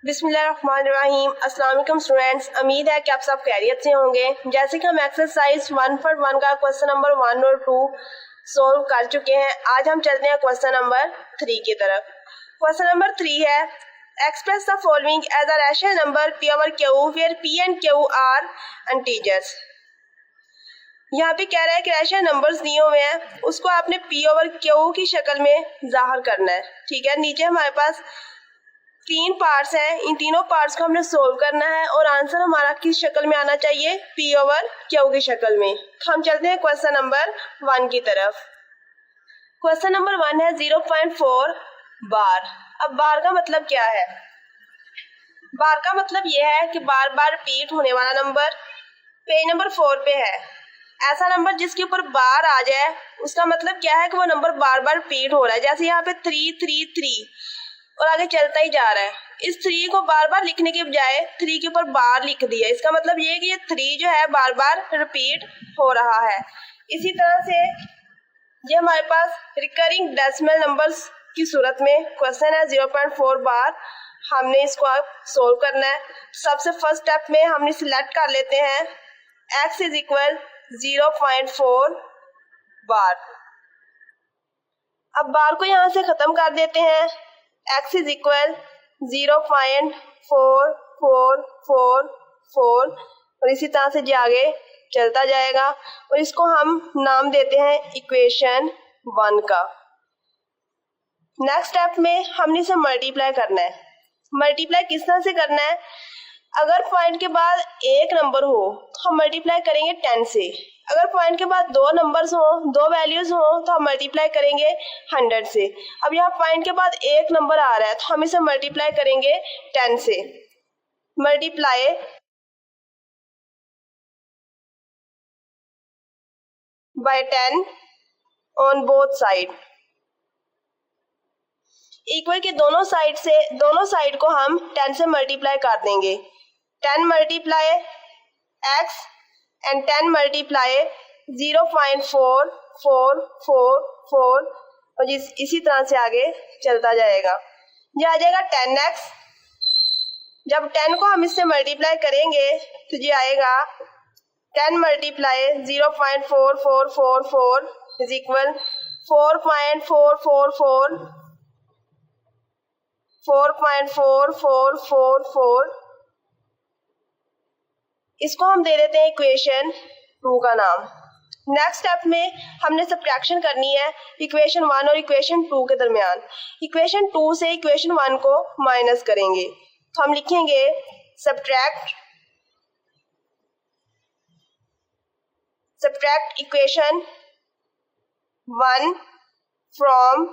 बिस्मिल्लाहिर्रहमानिर्रहीम। अस्सलाम वालेकुम स्टूडेंट्स, उम्मीद है कि आप सब खैरियत से होंगे। जैसे कि हम एक्सरसाइज 1.1 का क्वेश्चन नंबर 1 और 2 सोल्व कर चुके हैं, आज हम चलते हैं क्वेश्चन नंबर 3 की तरफ। क्वेश्चन नंबर 3 है, express the following as a rational number P over Q where P and Q are integers. यहाँ पे कह रहा है कि रैशनल नंबर्स दिए हुए हैं, उसको आपने पी ओवर क्यू की शक्ल में जाहिर करना है। ठीक है, नीचे हमारे पास 3 पार्ट्स हैं, इन तीनों पार्ट्स को हमने सोल्व करना है और आंसर हमारा किस शक्ल में आना चाहिए, पी ओवर क्यू की शक्ल में। हम चलते हैं क्वेश्चन नंबर 1 की तरफ। क्वेश्चन नंबर 1 है 0.4 बार। अब बार का मतलब क्या है? बार का मतलब यह है कि बार बार रिपीट होने वाला नंबर। पेज नंबर 4 पे है, ऐसा नंबर जिसके ऊपर बार आ जाए उसका मतलब क्या है कि वो नंबर बार बार रिपीट हो रहा है। जैसे यहाँ पे 333 और आगे चलता ही जा रहा है। इस 3 को बार बार लिखने के बजाय 3 के ऊपर बार लिख दिया, इसका मतलब ये है कि ये 3 जो है बार बार रिपीट हो रहा है। इसी तरह से ये हमारे पास रिकरिंग डेसिमल नंबर्स की सूरत में क्वेश्चन है 0.4 बार। हमने इसको अब सोल्व करना है। सबसे फर्स्ट स्टेप में हमने सिलेक्ट कर लेते हैं x इज इक्वल 0.4 बार। अब बार को यहाँ से खत्म कर देते हैं। x इज इक्वल 0.4444 और इसी तरह से जो आगे चलता जाएगा और इसको हम नाम देते हैं इक्वेशन 1 का। नेक्स्ट स्टेप में हमने इसे मल्टीप्लाई करना है। मल्टीप्लाई किस तरह से करना है? अगर पॉइंट के बाद एक नंबर हो तो हम मल्टीप्लाई करेंगे 10 से। अगर पॉइंट के बाद 2 नंबर्स हो, 2 वैल्यूज हो तो हम मल्टीप्लाई करेंगे 100 से। अब यहाँ पॉइंट के बाद एक नंबर आ रहा है तो हम इसे मल्टीप्लाई करेंगे 10 से। Multiply by 10 on both side. Equal के दोनों साइड को हम 10 से मल्टीप्लाई कर देंगे। 10 मल्टीप्लाई x एंड 10 मल्टीप्लाई 0.4444 और इसी तरह से आगे चलता जाएगा। ये आ जाएगा 10x। जब 10 को हम इससे मल्टीप्लाई करेंगे तो ये आएगा 10 मल्टीप्लाई 0.4444 इज इक्वल 4.4444। इसको हम दे देते हैं इक्वेशन 2 का नाम। नेक्स्ट स्टेप में हमने सब्ट्रैक्शन करनी है इक्वेशन 1 और इक्वेशन 2 के दरमियान। इक्वेशन 2 से इक्वेशन 1 को माइनस करेंगे तो हम लिखेंगे subtract equation 1 from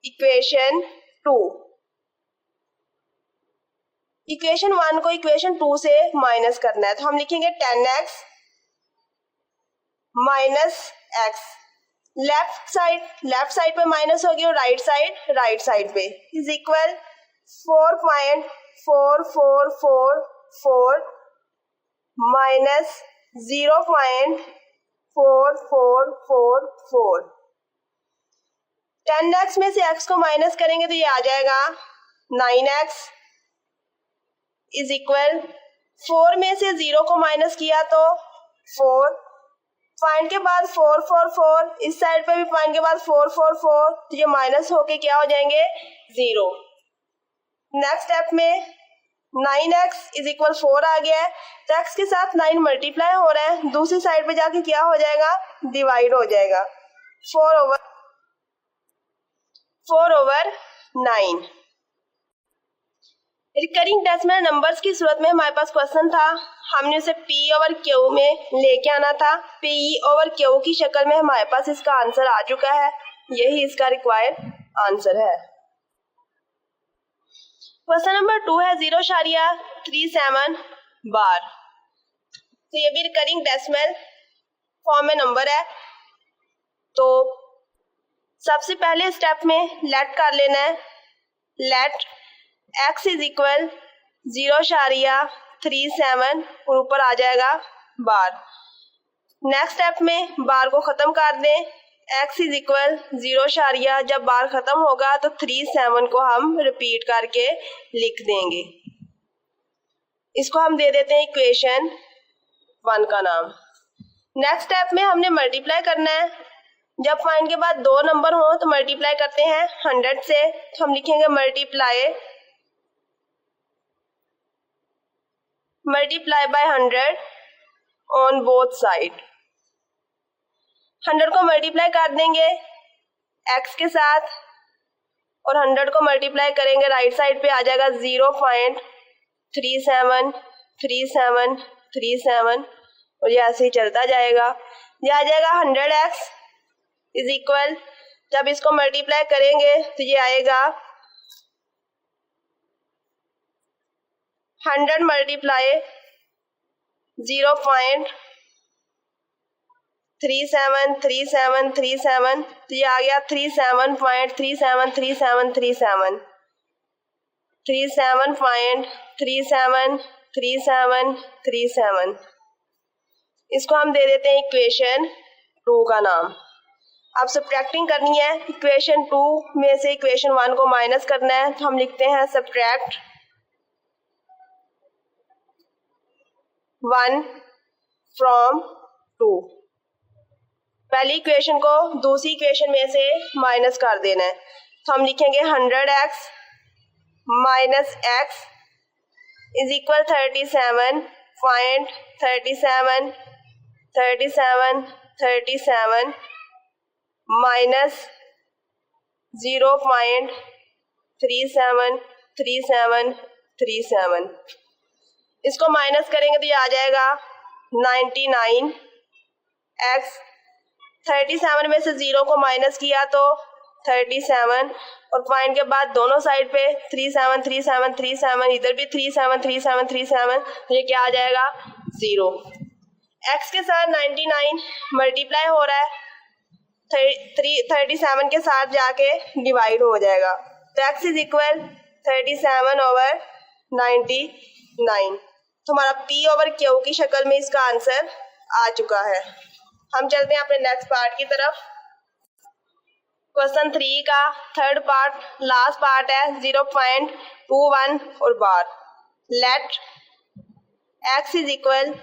equation 2। Equation 1 को इक्वेशन 2 से माइनस करना है तो हम लिखेंगे 10x minus x। Left side पे माइनस होगी और राइट साइड पे इज इक्वल 4.4444 माइनस 0.4444। 10x में से x को माइनस करेंगे तो ये आ जाएगा 9x इज इक्वल 4 में से 0 को माइनस किया तो 4। पॉइंट के बाद 444, इस साइड पे भी पॉइंट के बाद 444 तो ये माइनस होके क्या हो जाएंगे 0। नेक्स्ट स्टेप में 9x इज इक्वल 4 आ गया है तो x के साथ 9 मल्टीप्लाई हो रहा है, दूसरी साइड पे जाके क्या हो जाएगा, डिवाइड हो जाएगा 4 ओवर 9। रिकरिंग डेसिमल नंबर्स की सूरत में हमारे पास क्वेश्चन था, हमने उसे p ओवर q में लेके आना था। p ओवर q की शक्ल में हमारे पास इसका आंसर आ चुका है, यही इसका रिक्वायर्ड आंसर है। क्वेश्चन नंबर 2 है 0.37 बार। तो ये भी रिकरिंग डेसिमल फॉर्म में नंबर है। तो सबसे पहले स्टेप में लेट कर लेना है। लेट x इज इक्वल 0.37 और ऊपर आ जाएगा बार। नेक्स्ट स्टेप में बार को खत्म कर दें। x इज इक्वल 0, जब बार खत्म होगा तो 37 को हम रिपीट करके लिख देंगे। इसको हम दे देते हैं इक्वेशन 1 का नाम। नेक्स्ट स्टेप में हमने मल्टीप्लाई करना है। जब फाइंड के बाद 2 नंबर हो तो मल्टीप्लाई करते हैं 100 से, तो हम लिखेंगे multiply by 100 on both side. 100 को मल्टीप्लाई कर देंगे x के साथ और 100 को मल्टीप्लाई करेंगे राइट साइड पे, आ जाएगा 0.373737 और ये ऐसे ही चलता जाएगा। ये आ जाएगा 100x इज इक्वल, जब इसको मल्टीप्लाई करेंगे तो ये आएगा 100 मल्टीप्लाई 0.373737, तो ये आ गया 37.373737। इसको हम दे देते हैं इक्वेशन 2 का नाम। अब सब्ट्रैक्टिंग करनी है, इक्वेशन 2 में से इक्वेशन 1 को माइनस करना है, तो हम लिखते हैं सब्ट्रैक्ट 1 फ्रॉम 2। पहली इक्वेशन को दूसरी इक्वेशन में से माइनस कर देना है, तो हम लिखेंगे 100x minus x is equal 37.373737 minus 0.373737। इसको माइनस करेंगे तो ये आ जाएगा 99x। 37 में से 0 को माइनस किया तो 37 और फाइंड के बाद दोनों साइड पे 373737, इधर भी 373737, ये क्या आ जाएगा 0। x के साथ 99 मल्टीप्लाई हो रहा है, 37 के साथ जाके डिवाइड हो जाएगा, तो x इज इक्वल 37/99। तो हमारा p ओवर q की शक्ल में इसका आंसर आ चुका है। हम चलते हैं अपने नेक्स्ट पार्ट की तरफ। क्वेश्चन 3 का थर्ड पार्ट, लास्ट पार्ट है 0.21 और बार। लेट x इज इक्वल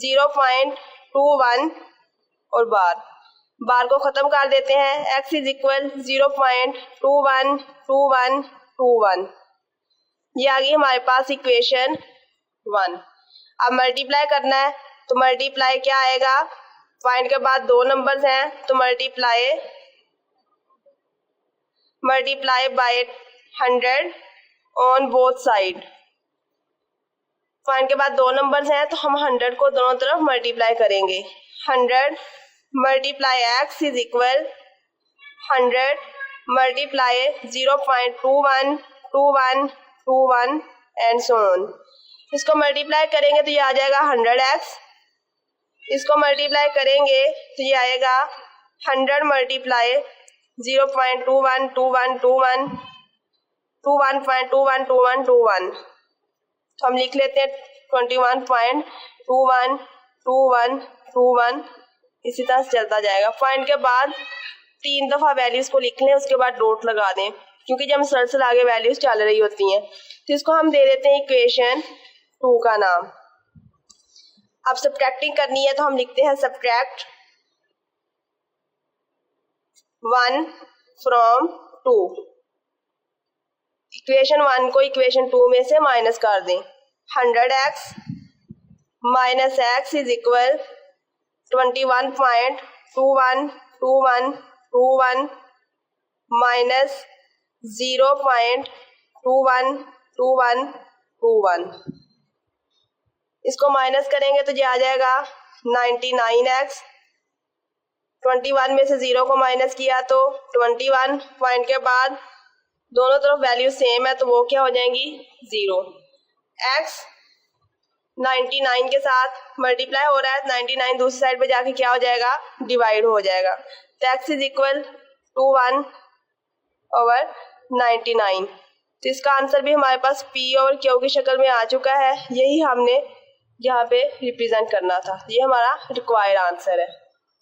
0.21 और बार को खत्म कर देते हैं। x is equal 0.212121। ये आ गई हमारे पास इक्वेशन 1। अब मल्टीप्लाई करना है, तो मल्टीप्लाई क्या आएगा, फाइंड के बाद 2 नंबर्स हैं तो multiply by 100 on both side. Find के बाद 2 नंबर्स हैं तो हम 100 को दोनों तरफ मल्टीप्लाई करेंगे। 100 multiply x is equal 100 multiply 0.212121 and so on. इसको मल्टीप्लाई करेंगे तो ये आ जाएगा 100x। इसको मल्टीप्लाई करेंगे तो ये आएगा 100 मल्टीप्लाई 0.212121 तो हम लिख लेते हैं 21.212121। इसी तरह से चलता जाएगा। फाइंड के बाद 3 दफा वैल्यूज को लिख लें, उसके बाद डॉट लगा दें, क्योंकि जब मुसलसल आगे वैल्यूज चल रही होती हैं। तो इसको हम दे देते हैं इक्वेशन 2 का नाम। अब सब्ट्रैक्टिंग करनी है तो हम लिखते हैं सब्ट्रैक्ट 1 फ्रॉम 2। इक्वेशन 1 को इक्वेशन 2 में से माइनस कर दें। 100x minus x is equal 21.212121 minus 0.212121। इसको माइनस करेंगे तो ये आ जाएगा 99x। 21 में से 0 को माइनस किया तो 21, पॉइंट के बाद दोनों तरफ वैल्यू सेम है तो वो क्या हो जाएंगी 0। x 99 के साथ मल्टीप्लाई हो रहा है, 99 दूसरी साइड पे जाके क्या हो जाएगा डिवाइड हो जाएगा। तो x इज इक्वल टू 1/99। तो इसका आंसर भी हमारे पास p और q की शक्ल में आ चुका है। यही हमने यहाँ पे रिप्रेजेंट करना था। ये हमारा रिक्वायर्ड आंसर है।